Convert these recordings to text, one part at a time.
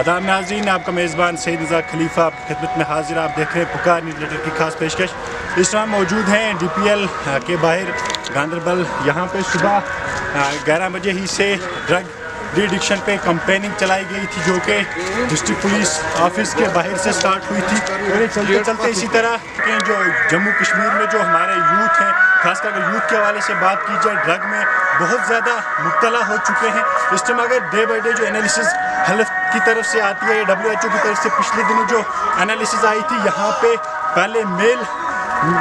आदाब नाज़रीन, आपका मेज़बान सईद निज़ार खलीफा आपकी खिदमत में हाजिर। आप देख रहे हैं पुकार न्यूज़लेटर की खास पेशकश। इस टाइम मौजूद हैं DPL के बाहर गांदरबल। यहाँ पे सुबह 11 बजे ही से ड्रग डिडिक्शन पे कंपेनिंग चलाई गई थी, जो कि डिस्ट्रिक्ट पुलिस ऑफिस के बाहर से स्टार्ट हुई थी। और चलते चलते इसी तरह के जो जम्मू कश्मीर में जो हमारे यूथ हैं, खासकर अगर यूथ के हवाले से बात की जाए, ड्रग में बहुत ज़्यादा मुब्तला हो चुके हैं। इस टाइम अगर डे बाई डे जो एनालिसिस हेल्थ की तरफ से आती है, WHO की तरफ से पिछले दिनों जो एनालिसिस आई थी, यहाँ पे पहले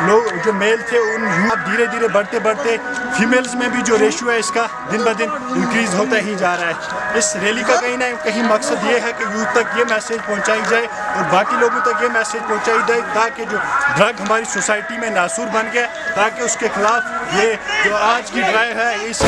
लोग जो मेल थे उन धीरे धीरे बढ़ते बढ़ते फीमेल्स में भी जो रेशियो है इसका दिन ब दिन इंक्रीज़ होता ही जा रहा है। इस रैली का कहीं ना कहीं मकसद ये है कि यूथ तक ये मैसेज पहुंचाई जाए और बाकी लोगों तक ये मैसेज पहुंचाई जाए ताकि जो ड्रग हमारी सोसाइटी में नासूर बन गया, ताकि उसके खिलाफ ये जो आज की ड्राइव है इस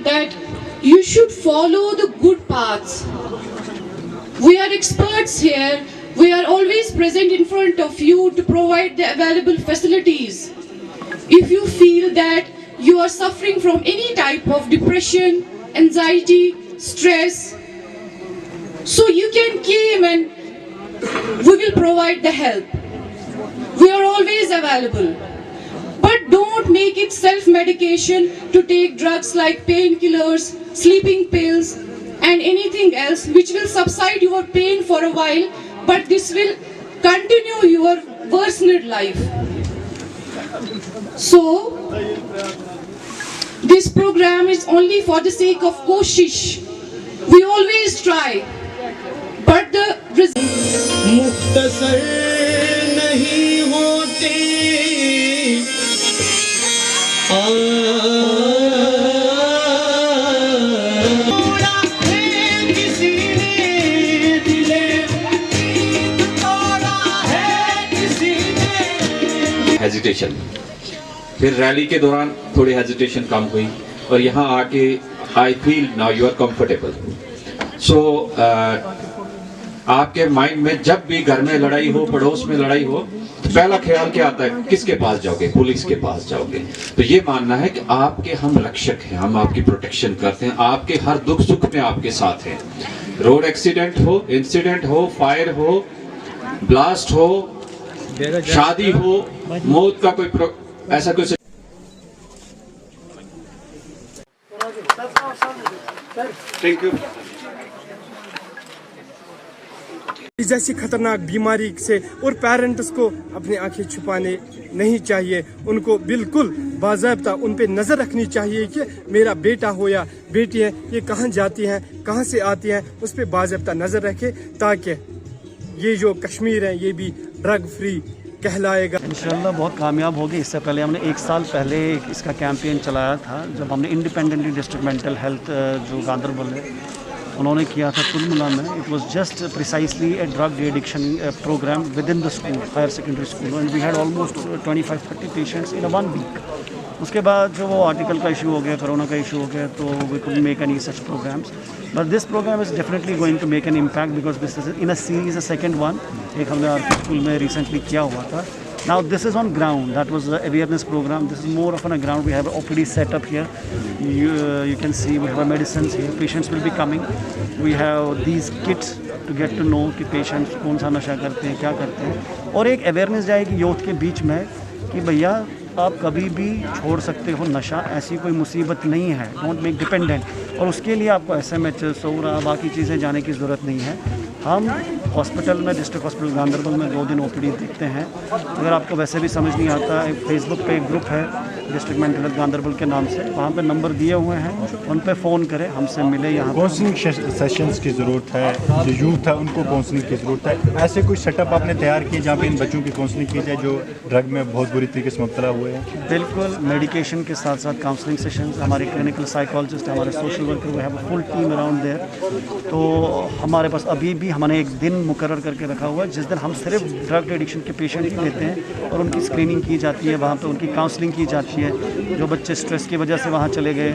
that you should follow the good paths. We are experts here. We are always present in front of you to provide the available facilities. If you feel that you are suffering from any type of depression, anxiety, stress, so you can come and we will provide the help. We are always available. But don't make it self-medication to take drugs like painkillers, sleeping pills and anything else which will subside your pain for a while, but this will continue your worsened life. So, this program is only for the sake of koshish. We always try, but the मुख्तसर नहीं होते hesitation, फिर rally के दौरान थोड़ी hesitation कम हुई और यहाँ आके I feel now you are comfortable. So आपके माइंड में जब भी घर में लड़ाई हो, पड़ोस में लड़ाई हो, तो पहला ख्याल क्या आता है? किसके पास जाओगे? पुलिस के पास जाओगे। तो ये मानना है कि आपके हम रक्षक हैं, हम आपकी प्रोटेक्शन करते हैं, आपके हर दुख सुख में आपके साथ हैं। रोड एक्सीडेंट हो, इंसिडेंट हो, फायर हो, ब्लास्ट हो, शादी हो, मौत का कोई ऐसा कुछ। Thank you. जैसी खतरनाक बीमारी से और पेरेंट्स को अपनी आंखें छुपाने नहीं चाहिए। उनको बिल्कुल बाज़ाब्ता उन पे नज़र रखनी चाहिए कि मेरा बेटा हो या बेटी है, ये कहाँ जाती हैं, कहाँ से आती हैं, उस पर बाज़ाब्ता नज़र रखे ताकि ये जो कश्मीर है ये भी ड्रग फ्री कहलाएगा। इंशाल्लाह बहुत कामयाब होगी। इससे पहले हमने 1 साल पहले इसका कैंपेन चलाया था, जब हमने इंडिपेंडेंटली डिस्ट्रिक्ट मेंटल हेल्थ जो गांदरबल है उन्होंने किया था तुलमुला में। It was just precisely a drug de addiction program within the school, higher secondary school, and we had almost 25-30 patients in 1 week. उसके बाद जो वो आर्टिकल का इशू हो गया, कोरोना का इशू हो गया, तो we could make any such programs. But this program is definitely going to make an impact because this is in a series, a second one. एक हमने आर स्कूल में रिसेंटली किया हुआ था। Now this is on ground. That was the awareness program. This is more of on a ground. We have an OPD set up here. You can see we have our medicines here. Patients will be coming. We have these kits to get to know कि patients कौन सा नशा करते हैं, क्या करते हैं, और एक awareness जाएगी यूथ के बीच में कि भैया आप कभी भी छोड़ सकते हो नशा, ऐसी कोई मुसीबत नहीं है, डोंट मेक डिपेंडेंट। और उसके लिए आपको SMH, सोरा, बाकी चीज़ें जाने की ज़रूरत नहीं है। हम हॉस्पिटल में, डिस्ट्रिक्ट हॉस्पिटल गांदरबल में 2 दिन OPD देखते हैं। अगर आपको वैसे भी समझ नहीं आता, एक फेसबुक पे एक ग्रुप है डिस्ट्रिक्ट मेंटल हेल्थ गांधरबल के नाम से, वहाँ पे नंबर दिए हुए हैं, उन पे फ़ोन करें, हमसे मिले। यहाँ काउंसलिंग सेशंस की ज़रूरत है, जो यूथ है उनको काउंसलिंग की ज़रूरत है। ऐसे कोई सेटअप आपने तैयार किए जहाँ पे इन बच्चों की काउंसलिंग की जाए जो ड्रग में बहुत बुरी तरीके से मुब्तला हुए हैं? बिल्कुल, मेडिकेशन के साथ साथ काउंसलिंग सेशंस, हमारे क्लिनिकल साइकोलॉजिस्ट, हमारे social worker, we have a full team around there. तो हमारे पास अभी भी हमने एक दिन मुकर्रर करके रखा हुआ है जिस दिन हम सिर्फ ड्रग एडिक्शन के पेशेंट ही लेते हैं और उनकी स्क्रीनिंग की जाती है, वहाँ पे उनकी काउंसलिंग की जाती है। जो बच्चे स्ट्रेस की वजह से वहाँ चले गए,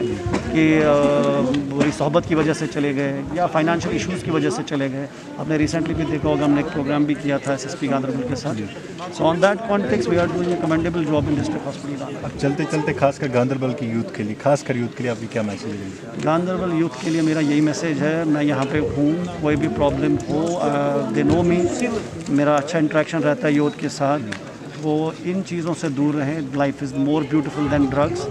कि बुरी सोहबत की वजह से चले गए या फाइनेंशियल इश्यूज़ की वजह से चले गए, आपने रिसेंटली भी देखा होगा, हमने एक प्रोग्राम भी किया था SSP गांधरबल के साथ। So on that context we are doing a commendable job in district hospital. अब चलते चलते खासकर गांधरबल की यूथ के लिए, खासकर यूथ के लिए आपकी क्या मैसेज है? गांधरबल यूथ के लिए मेरा यही मैसेज है, मैं यहाँ पे हूँ, कोई भी प्रॉब्लम हो, दे नो मी, मेरा अच्छा इंटरेक्शन रहता है यूथ के साथ, वो इन चीज़ों से दूर रहें। Life is more beautiful than drugs.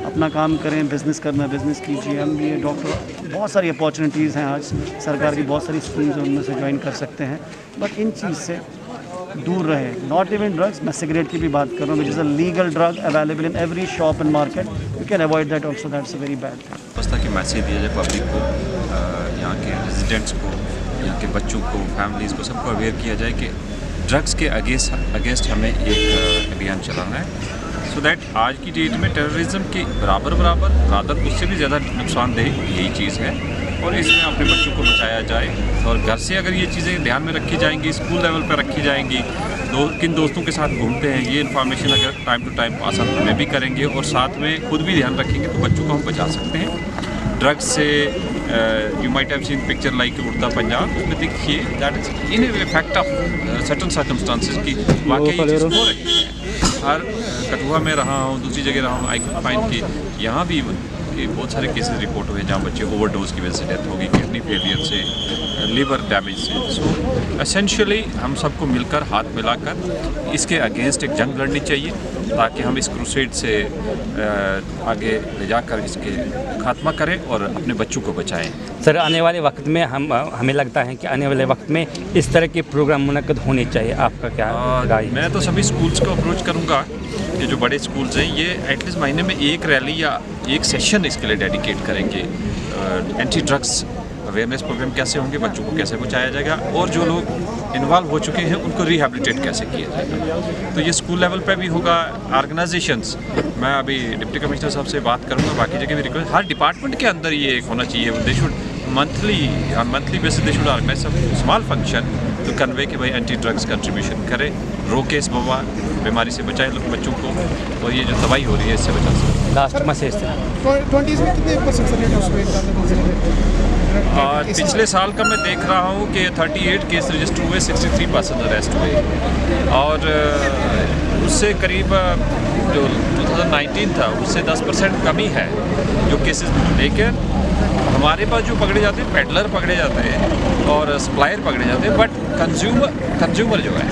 अपना काम करें, बिज़नेस करना बिज़नेस कीजिए, MBA, डॉक्टर, बहुत सारी अपॉर्चुनिटीज़ हैं आज, सरकार की बहुत सारी स्कीम्स हैं, उनमें से ज्वाइन कर सकते हैं, बट इन चीज़ से दूर रहें। नॉट इवन ड्रग्स, मैं सिगरेट की भी बात कर रहा हूँ, which is a legal drug available in every shop and market, you can avoid that also, that's a very bad thing. बस ताकि मैसेज दिया जाए पब्लिक को, यहाँ के रेजिडेंट्स को, यहाँ के बच्चों को, फैमिलीज़ को, सबको अवेयर किया जाए कि ड्रग्स के अगेंस्ट हमें एक अभियान चलाना है, सो दैट आज की डेट में टेररिज्म के बराबर रादर उससे भी ज़्यादा नुकसानदेह यही चीज़ है, और इसमें अपने बच्चों को बचाया जाए। और घर से अगर ये चीज़ें ध्यान में रखी जाएंगी, स्कूल लेवल पर रखी जाएंगी, किन दोस्तों के साथ घूमते हैं, ये इन्फॉर्मेशन अगर टाइम टू टाइम पास हमें भी करेंगे और साथ में खुद भी ध्यान रखेंगे तो बच्चों को हम बचा सकते हैं ड्रग्स से। You might have seen picture like उड़ता पंजाब, उसमें देखिए that is in a fact of certain circumstances की वाकई ये चीज़ हो रही है। हर कठुआ में रहा हूँ, दूसरी जगह रहा हूँ, आई कैन फाइंड कि यहाँ भी कि बहुत सारे केसेस रिपोर्ट हुए जहाँ बच्चे ओवरडोज की वजह से डेथ होगी, किडनी फेलियर से, लिवर डैमेज से। सो एसेंशियली हम सबको मिलकर, हाथ मिलाकर इसके अगेंस्ट एक जंग लड़नी चाहिए ताकि हम इस क्रूसेड से आगे ले जाकर इसके खात्मा करें और अपने बच्चों को बचाएं। सर, आने वाले वक्त में हमें लगता है कि आने वाले वक्त में इस तरह के प्रोग्राम मुनक्कद होने चाहिए, आपका क्या राय? मैं तो सभी स्कूल्स को अप्रोच करूँगा, ये जो बड़े स्कूल्स हैं ये एटलीस्ट महीने में एक रैली या एक सेशन इसके लिए डेडिकेट करेंगे। एंटी ड्रग्स अवेयरनेस प्रोग्राम कैसे होंगे, बच्चों को कैसे बचाया जाएगा, और जो लोग इन्वॉल्व हो चुके हैं उनको रिहैबिलिटेट कैसे किया जाएगा। तो ये स्कूल लेवल पे भी होगा। ऑर्गेनाइजेशंस, मैं अभी डिप्टी कमिश्नर साहब से बात करूँगा, बाकी जगह भी रिक्वेस्ट, हर डिपार्टमेंट के अंदर ये एक होना चाहिए। They should monthly basis they should organise some small function to convey कि भाई एंटी ड्रग्स कंट्रीब्यूशन करें, रोके इस बीमारी से बचाएं लोग बच्चों को, और ये जो तबाही हो रही है इससे बचा सकते। लास्ट मैसेज था 20s में कितने परसेंट और पिछले साल का मैं देख रहा हूँ कि 38 केस रजिस्टर हुए, 63% अरेस्ट हुए, और उससे करीब जो 2019 था उससे 10% कमी है जो केसेस। लेकिन हमारे पास जो पकड़े जाते हैं, पेडलर पकड़े जाते हैं और सप्लायर पकड़े जाते हैं, बट कंज्यूमर जो है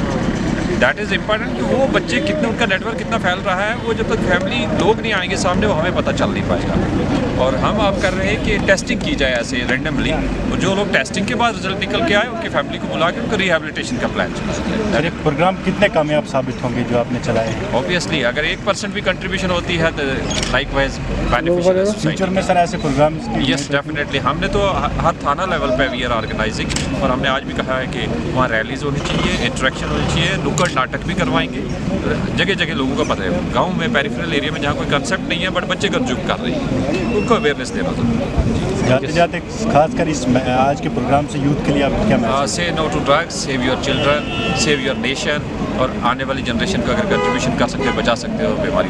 दैट इज़ इम्पॉर्टेंट कि वो बच्चे कितने, उनका नेटवर्क कितना फैल रहा है, वो जब तक फैमिली लोग नहीं आएंगे सामने वो हमें पता चल नहीं पाएगा। और हम आप कर रहे हैं कि टेस्टिंग की जाए ऐसे रैंडमली, और जो लोग टेस्टिंग के बाद रिजल्ट निकल के आए उनकी फैमिली को बुला के उनको रिहैबिलिटेशन का प्लान चलाया अरे प्रोग्राम कितने कामयाब साबित होंगे जो आपने चलाए हैं? ऑब्वियसली अगर 1% भी कंट्रीब्यूशन होती है तो लाइक वाइज बेनिफिशियल फ्यूचर में सर ऐसे प्रोग्राम? Yes definitely. हमने तो हर थाना लेवल पे वी आर ऑर्गेनाइजिंग, और हमने आज भी कहा है कि वहाँ रैलीज होनी चाहिए, इंटरेक्शन होनी चाहिए, नुक्कड़ नाटक भी करवाएंगे। जगह जगह लोगों को पता है, गांव में पेरिफेरल एरिया में जहाँ कोई कंसेप्ट नहीं है बट बच्चे कंज्यूम कर रहे हैं, उनको अवेयरनेस देना जरूरी। जाते जाते खासकर इस आज के प्रोग्राम से यूथ के लिए आप क्या message? Say no to drugs, save your children, save your nation, और आने वाली जनरेशन को अगर कंट्रीब्यूशन कर सकते हो, बचा सकते हो बीमारी